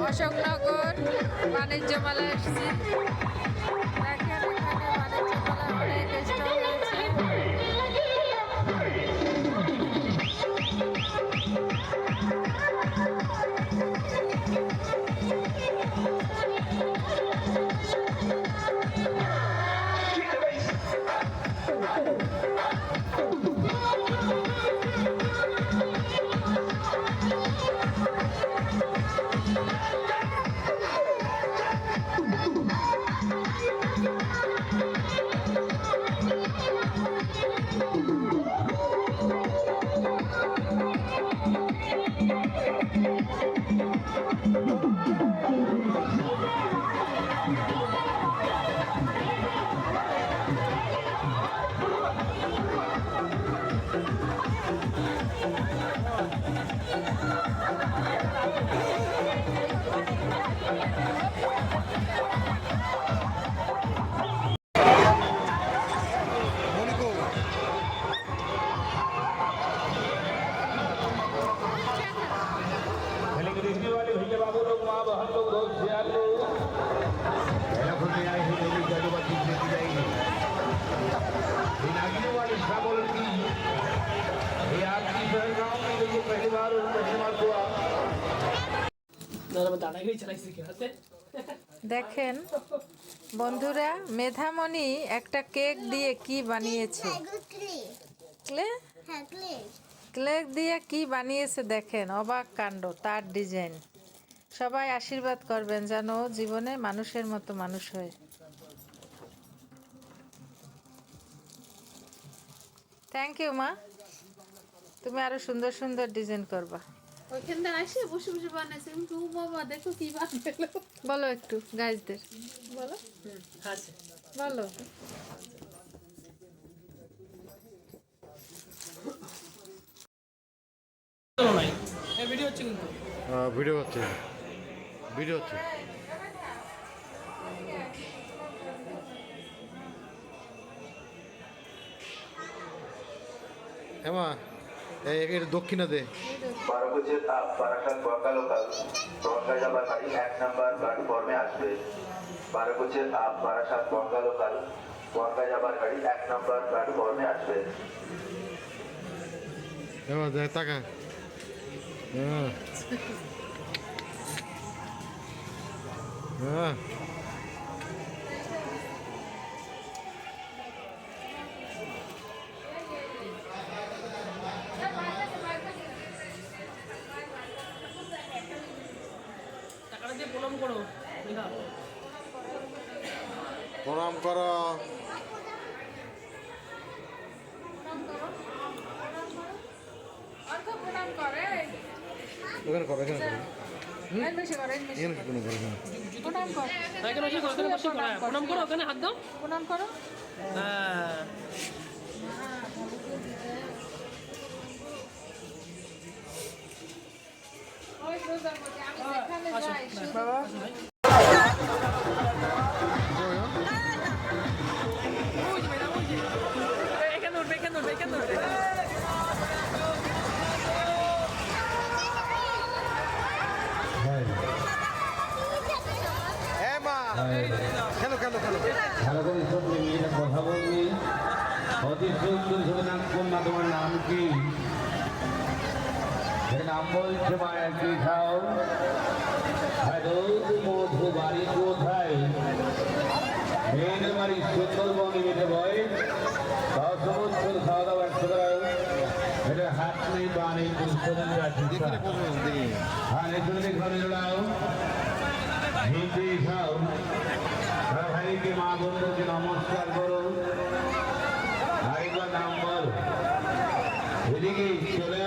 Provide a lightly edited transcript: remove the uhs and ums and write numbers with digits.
অশোকনগর বাণিজ্য মেলা এসেছি। দেখেন এখানে বাণিজ্য মেলা অনেক স্টল হয়েছে। দেখেন বন্ধুরা, মেধামণি একটা কেক দিয়ে কি বানিয়েছে। ক্লে দিয়ে কি বানিয়েছে দেখেন, অবাক কাণ্ড, তার ডিজাইন। সবাই আশীর্বাদ করবেন যেন ও জীবনে মানুষের মতো মানুষ হয়। থ্যাংক ইউ মা, তুমি আরো সুন্দর সুন্দর ডিজাইন করবা। ওইখানটা আসে বসে বসে বানাইছে কিন্তু বাবা দেখো কি বানাইলো। বলো একটু গাইজদের বলো। আচ্ছা বলো। ভিডিও হচ্ছে কিন্তু ভিডিও হচ্ছে ভিডিও হচ্ছে হেমা এর দক্ষিণা দে। 12 बजे आप बारासात बंगा लोकल बंगा যাবার গাড়ি 1 নাম্বার প্ল্যাটফর্মে আসবে। 12 बजे आप बारासात बंगा लोकल बंगा যাবার গাড়ি 1 নাম্বার প্ল্যাটফর্মে আসবে। হেমা দে টাকা। হ্যাঁ হ্যাঁ টাকাটা দিয়ে প্রণাম করো। প্রণাম করো। এখানে করো, এখানে করো, এখানে কোনো করো না। এখানে বসে করো, এখানে বসে করো। প্রণাম করো, ওখানে হাত দাও। প্রণাম করো। হ্যাঁ বাবা এখানে উঠবে, এখানে উঠবে, এখানে উঠবে। খেলো খেলো খেলো। ভালো করে শুনবি, মেয়েটা কথা বলবি। অতি সুন্দর সুনাম কন্যা, তোমার নাম কি? নাম বলছে মায়ের কি খাও? মধু বাড়ি কোথায়? মেয়েদের বাড়ি সুন্দরবনে মেয়েদের বয় 10 বছর খাওয়া দাওয়া একশো এটা হাত নেই বা নেই আর এখানে ঘরে জোড়াও হিন্দি খাও। ভাইকে মা বন্ধুকে নমস্কার করো। আরেকবার নাম বল, এদিকে চলে